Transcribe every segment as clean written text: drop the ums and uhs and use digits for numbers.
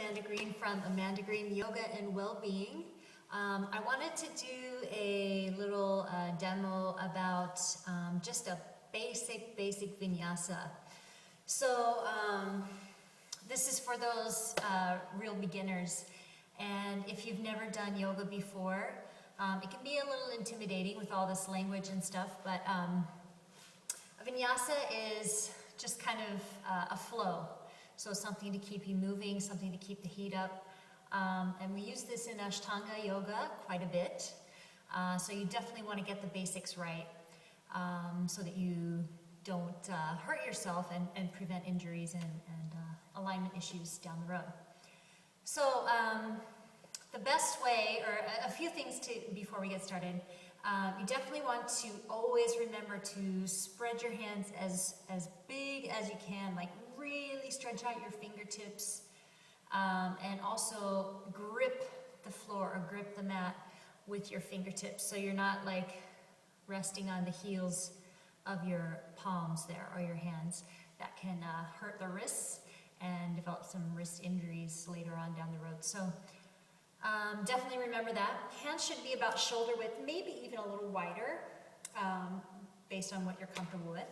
Amanda Green from Amanda Green Yoga and Wellbeing. I wanted to do a little demo about just a basic Vinyasa. So this is for those real beginners, and if you've never done yoga before, it can be a little intimidating with all this language and stuff, but a Vinyasa is just kind of a flow. So something to keep you moving, something to keep the heat up. And we use this in Ashtanga yoga quite a bit. So you definitely want to get the basics right so that you don't hurt yourself and prevent injuries and alignment issues down the road. So the best way, or a few things before we get started, you definitely want to always remember to spread your hands as big as you can, like really stretch out your fingertips, and also grip the floor or grip the mat with your fingertips, so you're not like resting on the heels of your palms there or your hands. That can hurt the wrists and develop some wrist injuries later on down the road. So definitely remember that. Hands should be about shoulder width, maybe even a little wider, based on what you're comfortable with.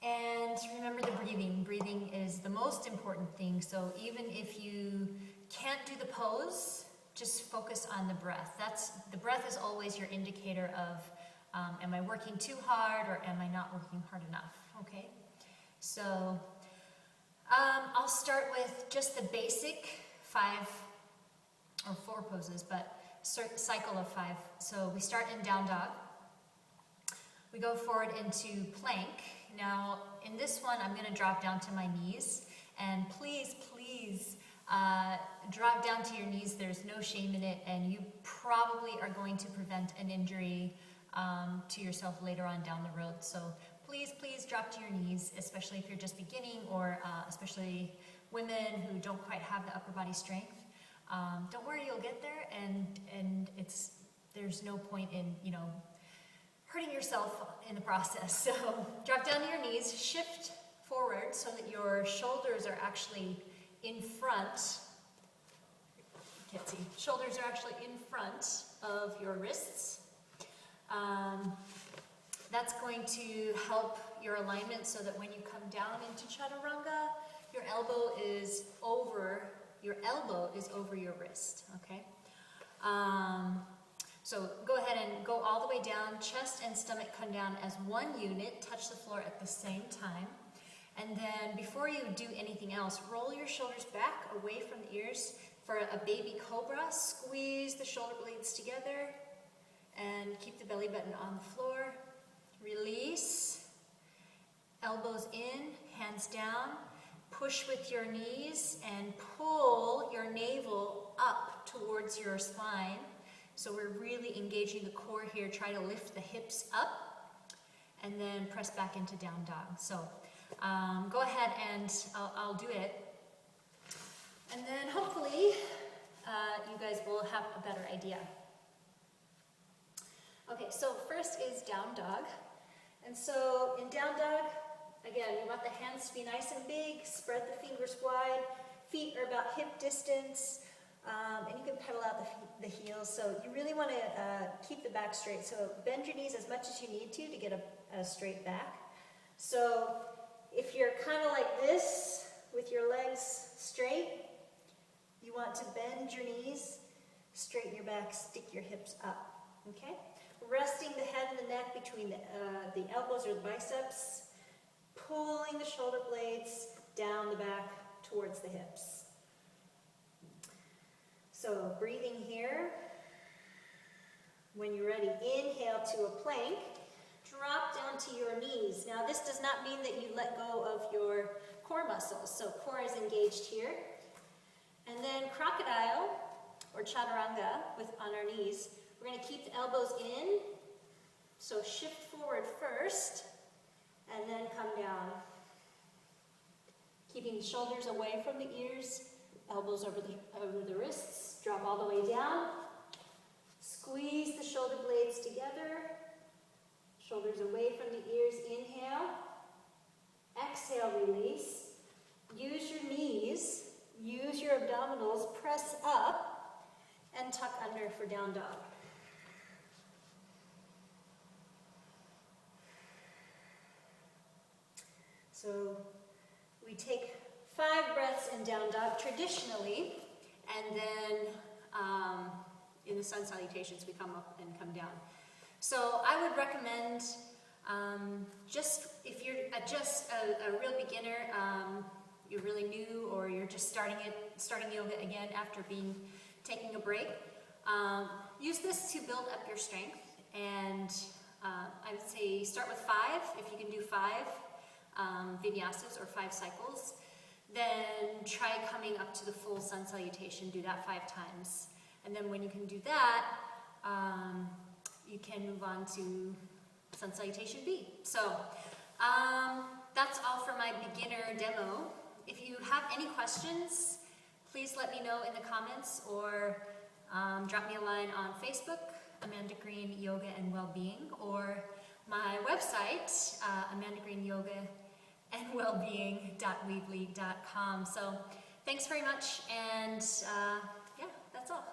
And remember the breathing. Breathing is the most important thing. So even if you can't do the pose, just focus on the breath. The breath is always your indicator of, am I working too hard or am I not working hard enough? Okay. So I'll start with just the basic 5 or 4 poses, but cycle of 5. So we start in down dog. We go forward into plank. Now, in this one, I'm going to drop down to my knees, and please drop down to your knees. There's no shame in it, and you probably are going to prevent an injury to yourself later on down the road. So please drop to your knees, especially if you're just beginning, or especially women who don't quite have the upper body strength. Don't worry, you'll get there, and there's no point in, hurting yourself in the process. So drop down to your knees, shift forward so that your shoulders are actually in front. You can't see. Shoulders are actually in front of your wrists. That's going to help your alignment so that when you come down into Chaturanga, your elbow is over your wrist, okay? So go ahead and go all the way down. Chest and stomach come down as one unit, touch the floor at the same time. And then before you do anything else, roll your shoulders back away from the ears for a baby cobra. Squeeze the shoulder blades together and keep the belly button on the floor. Release. Elbows in, hands down. Push with your knees and pull your navel up towards your spine. So we're really engaging the core here. Try to lift the hips up and then press back into down dog. So go ahead and I'll do it. And then hopefully you guys will have a better idea. Okay, so first is down dog. And so in down dog, again, you want the hands to be nice and big, spread the fingers wide, feet are about hip distance, and you can pedal out the heels. So you really want to keep the back straight. So bend your knees as much as you need to get a straight back. So if you're kind of like this with your legs straight, you want to bend your knees, straighten your back, stick your hips up, okay? Resting the head and the neck between the elbows or the biceps, pulling the shoulder blades down the back towards the hips. So breathing here. When you're ready, inhale to a plank. Drop down to your knees. Now this does not mean that you let go of your core muscles. So core is engaged here. And then crocodile or chaturanga on our knees. We're going to keep the elbows in. So shift forward first and then come down. Keeping the shoulders away from the ears, elbows over the wrists, drop all the way down. Squeeze the shoulder blades together, shoulders away from the ears, inhale. Exhale, release. Use your knees use your abdominals, press up, and tuck under for down dog. So we take 5 breaths in down dog traditionally, and then in the sun salutations we come up and come down. So I would recommend just if you're just a real beginner, you're really new, or you're just starting yoga again after taking a break, use this to build up your strength. And I would say start with 5 if you can do 5 vinyasas or 5 cycles. Then try coming up to the full sun salutation. Do that 5 times, and then when you can do that, you can move on to sun salutation B. So that's all for my beginner demo. If you have any questions, please let me know in the comments, or drop me a line on Facebook, Amanda Green Yoga and Wellbeing, or my website, amandagreenyogaandwellbeing.weebly.com. So thanks very much, and yeah, that's all.